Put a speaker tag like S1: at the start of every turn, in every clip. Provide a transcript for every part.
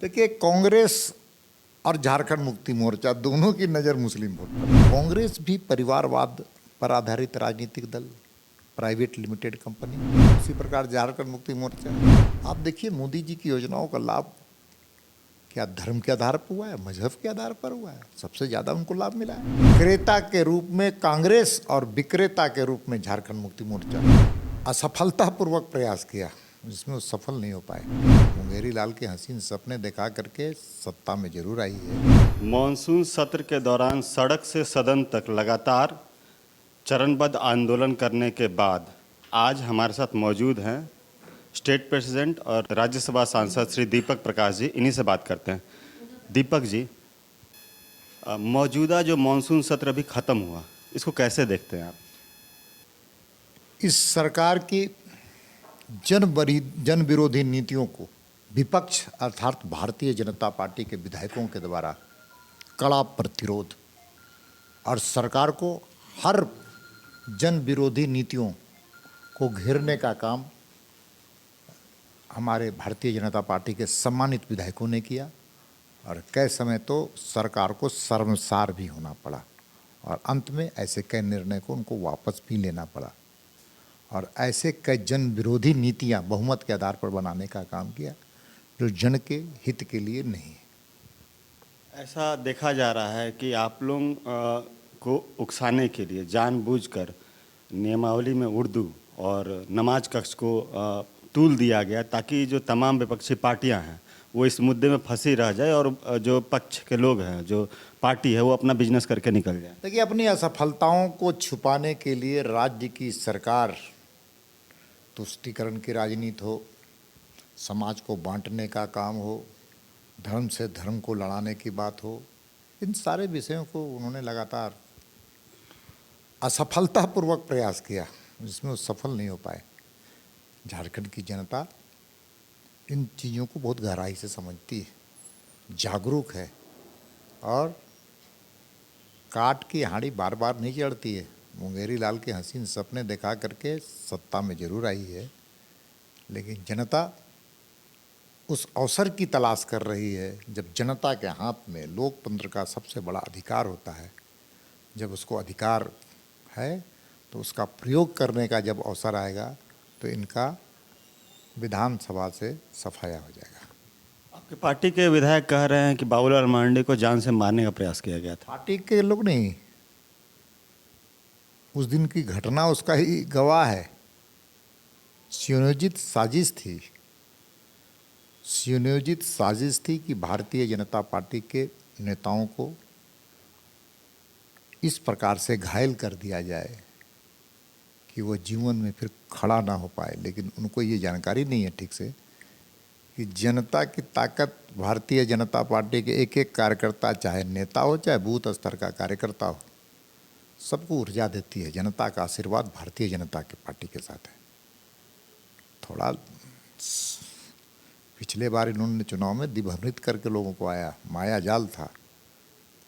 S1: देखिए, कांग्रेस और झारखंड मुक्ति मोर्चा दोनों की नज़र मुस्लिम वोट पर है। कांग्रेस भी परिवारवाद पर आधारित राजनीतिक दल, प्राइवेट लिमिटेड कंपनी, उसी प्रकार झारखंड मुक्ति मोर्चा। आप देखिए, मोदी जी की योजनाओं का लाभ क्या धर्म के आधार पर हुआ है, मजहब के आधार पर हुआ है? सबसे ज़्यादा उनको लाभ मिला है। क्रेता के रूप में कांग्रेस और विक्रेता के रूप में झारखंड मुक्ति मोर्चा असफलतापूर्वक प्रयास किया, जिसमें वो सफल नहीं हो पाए। मुंगेरी लाल के हसीन सपने दिखा करके सत्ता में जरूर आई है।
S2: मॉनसून सत्र के दौरान सड़क से सदन तक लगातार चरणबद्ध आंदोलन करने के बाद आज हमारे साथ मौजूद हैं स्टेट प्रेसिडेंट और राज्यसभा सांसद श्री दीपक प्रकाश जी। इन्हीं से बात करते हैं। दीपक जी, मौजूदा जो मॉनसून सत्र अभी ख़त्म हुआ, इसको कैसे देखते हैं आप?
S1: इस सरकार की जन विरोधी नीतियों को विपक्ष अर्थात भारतीय जनता पार्टी के विधायकों के द्वारा कड़ा प्रतिरोध और सरकार को हर जन विरोधी नीतियों को घेरने का काम हमारे भारतीय जनता पार्टी के सम्मानित विधायकों ने किया और कई समय तो सरकार को शर्मसार भी होना पड़ा और अंत में ऐसे कई निर्णय को उनको वापस भी लेना पड़ा और ऐसे कई जन विरोधी नीतियां बहुमत के आधार पर बनाने का काम किया जो जन के हित के लिए नहीं है।
S2: ऐसा देखा जा रहा है कि आप लोग को उकसाने के लिए जानबूझकर नियमावली में उर्दू और नमाज कक्ष को टूल दिया गया ताकि जो तमाम विपक्षी पार्टियां हैं वो इस मुद्दे में फंसी रह जाए और जो पक्ष के लोग हैं, जो पार्टी है, वो अपना बिजनेस करके निकल जाए।
S1: देखिए, अपनी असफलताओं को छुपाने के लिए राज्य की सरकार तुष्टीकरण की राजनीति हो, समाज को बांटने का काम हो, धर्म से धर्म को लड़ाने की बात हो, इन सारे विषयों को उन्होंने लगातार असफलतापूर्वक प्रयास किया, जिसमें वो सफल नहीं हो पाए। झारखंड की जनता इन चीज़ों को बहुत गहराई से समझती है, जागरूक है और काट की हांडी बार बार नहीं चढ़ती है। मुंगेरी लाल के हसीन सपने दिखा करके सत्ता में जरूर आई है, लेकिन जनता उस अवसर की तलाश कर रही है जब जनता के हाथ में लोकतंत्र का सबसे बड़ा अधिकार होता है। जब उसको अधिकार है तो उसका प्रयोग करने का जब अवसर आएगा तो इनका विधानसभा से सफाया हो जाएगा।
S2: आपकी पार्टी के विधायक कह रहे हैं कि बाबूलाल मरांडी को जान से मारने का प्रयास किया गया था।
S1: पार्टी के लोग नहीं, उस दिन की घटना उसका ही गवाह है। सुनियोजित साजिश थी, सुनियोजित साजिश थी कि भारतीय जनता पार्टी के नेताओं को इस प्रकार से घायल कर दिया जाए कि वो जीवन में फिर खड़ा ना हो पाए। लेकिन उनको ये जानकारी नहीं है ठीक से कि जनता की ताकत भारतीय जनता पार्टी के एक एक कार्यकर्ता, चाहे नेता हो चाहे बूथ स्तर का कार्यकर्ता हो, सबको ऊर्जा देती है। जनता का आशीर्वाद भारतीय जनता की पार्टी के साथ है। थोड़ा पिछले बार इन्होंने चुनाव में दिभ्रमित करके लोगों को आया, माया जाल था।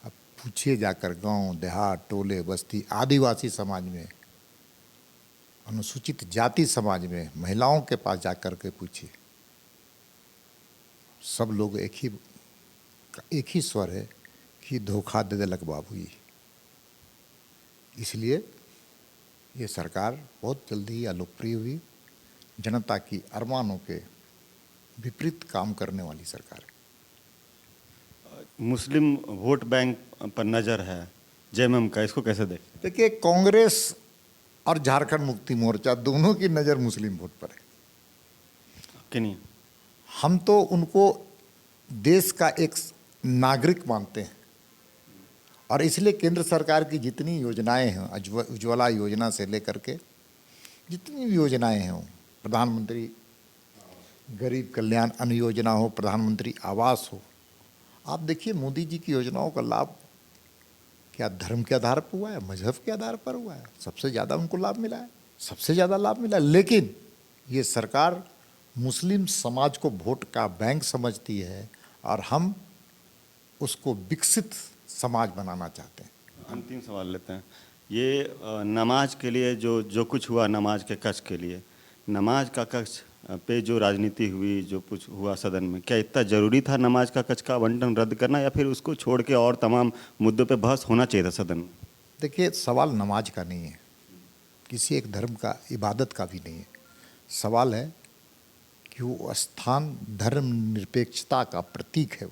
S1: अब पूछिए जाकर गांव देहात, टोले बस्ती, आदिवासी समाज में, अनुसूचित जाति समाज में, महिलाओं के पास जाकर के पूछिए, सब लोग एक ही स्वर है कि धोखा दे देलक बाबू जी। इसलिए ये सरकार बहुत जल्दी ही अलोकप्रिय हुई, जनता की अरमानों के विपरीत काम करने वाली सरकार है।
S2: मुस्लिम वोट बैंक पर नज़र है जेएमएम का, इसको कैसे देखें?
S1: देखिए, कांग्रेस और झारखंड मुक्ति मोर्चा दोनों की नज़र मुस्लिम वोट पर है
S2: कि नहीं?
S1: हम तो उनको देश का एक नागरिक मानते हैं और इसलिए केंद्र सरकार की जितनी योजनाएं हैं, उज्ज्वला योजना से लेकर के जितनी भी योजनाएं हैं, प्रधानमंत्री गरीब कल्याण अन्न योजना हो, प्रधानमंत्री आवास हो, आप देखिए मोदी जी की योजनाओं का लाभ क्या धर्म के आधार पर हुआ है, मजहब के आधार पर हुआ है? सबसे ज़्यादा उनको लाभ मिला है, सबसे ज़्यादा लाभ मिला। लेकिन ये सरकार मुस्लिम समाज को वोट का बैंक समझती है और हम उसको विकसित समाज बनाना चाहते हैं।
S2: अंतिम सवाल लेते हैं। ये नमाज के लिए जो कुछ हुआ, नमाज के कक्ष के लिए, नमाज का कक्ष पे जो राजनीति हुई, जो कुछ हुआ सदन में, क्या इतना जरूरी था नमाज का कक्ष का आवंटन रद्द करना, या फिर उसको छोड़ के और तमाम मुद्दों पे बहस होना चाहिए था सदन में?
S1: देखिए, सवाल नमाज का नहीं है, किसी एक धर्म का, इबादत का भी नहीं है। सवाल है कि वो स्थान धर्मनिरपेक्षता का प्रतीक है,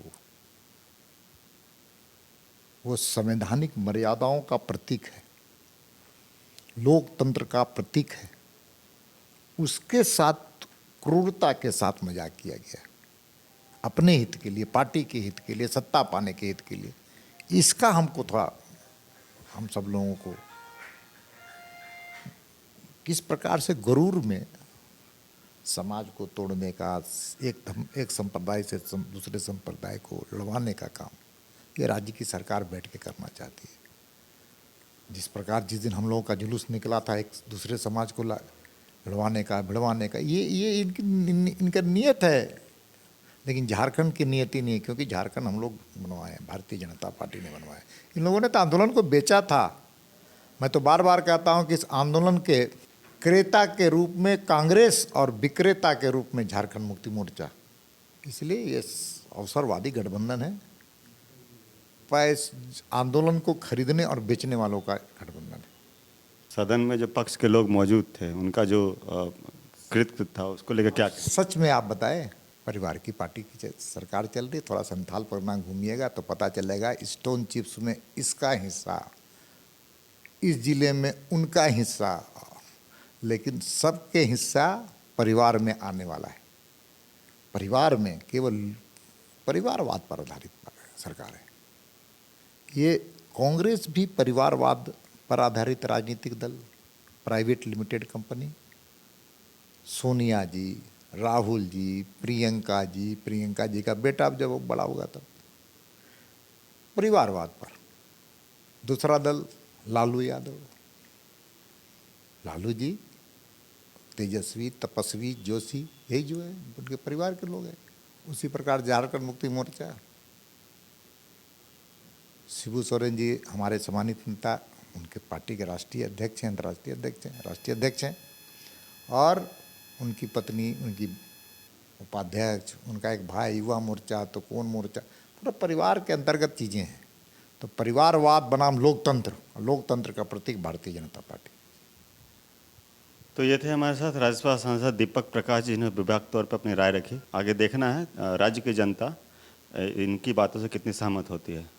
S1: वो संवैधानिक मर्यादाओं का प्रतीक है, लोकतंत्र का प्रतीक है। उसके साथ क्रूरता के साथ मजाक किया गया, अपने हित के लिए, पार्टी के हित के लिए, सत्ता पाने के हित के लिए। इसका हमको थोड़ा, हम सब लोगों को किस प्रकार से गुरूर में समाज को तोड़ने का, एक संप्रदाय से दूसरे संप्रदाय को लड़वाने का काम ये राज्य की सरकार बैठ के करना चाहती है। जिस प्रकार जिस दिन हम लोगों का जुलूस निकला था एक दूसरे समाज को लड़वाने का, भिड़वाने का, ये इनका नियत है। लेकिन झारखंड की नियति नहीं है, क्योंकि झारखंड हम लोग बनवाए, भारतीय जनता पार्टी ने बनवाया। इन लोगों ने तो आंदोलन को बेचा था। मैं तो बार बार कहता हूं कि इस आंदोलन के क्रेता के रूप में कांग्रेस और विक्रेता के रूप में झारखंड मुक्ति मोर्चा, इसलिए ये अवसरवादी गठबंधन है। आंदोलन को खरीदने और बेचने वालों का गठबंधन है।
S2: सदन में जो पक्ष के लोग मौजूद थे, उनका जो कृत्य था, उसको लेकर क्या?
S1: सच में आप बताएं, परिवार की पार्टी की सरकार चल रही, थोड़ा संथाल परिणाम घूमिएगा तो पता चलेगा। स्टोन चिप्स में इसका हिस्सा, इस जिले में उनका हिस्सा, लेकिन सबके हिस्सा परिवार में आने वाला है। परिवार में केवल परिवारवाद पर आधारित सरकार है। ये कांग्रेस भी परिवारवाद पर आधारित राजनीतिक दल, प्राइवेट लिमिटेड कंपनी, सोनिया जी, राहुल जी, प्रियंका जी का बेटा जब वो बड़ा होगा तब, परिवारवाद पर। दूसरा दल लालू यादव, लालू जी तेजस्वी, तपस्वी, जोशी, यही जो है उनके परिवार के लोग हैं। उसी प्रकार झारखंड मुक्ति मोर्चा, शिबू सोरेन जी हमारे सम्मानित नेता, उनके पार्टी के राष्ट्रीय अध्यक्ष हैं, अंतर्राष्ट्रीय अध्यक्ष हैं, राष्ट्रीय अध्यक्ष हैं, और उनकी पत्नी, उनकी उपाध्यक्ष, उनका एक भाई, युवा मोर्चा तो कौन मोर्चा, पूरा परिवार के अंतर्गत चीज़ें हैं। तो परिवारवाद बनाम लोकतंत्र, लोकतंत्र का प्रतीक भारतीय जनता पार्टी।
S2: तो ये थे हमारे साथ राज्यसभा सांसद दीपक प्रकाश जी, जिन्होंने विभाग तौर पर अपनी राय रखी। आगे देखना है राज्य की जनता इनकी बातों से कितनी सहमत होती है।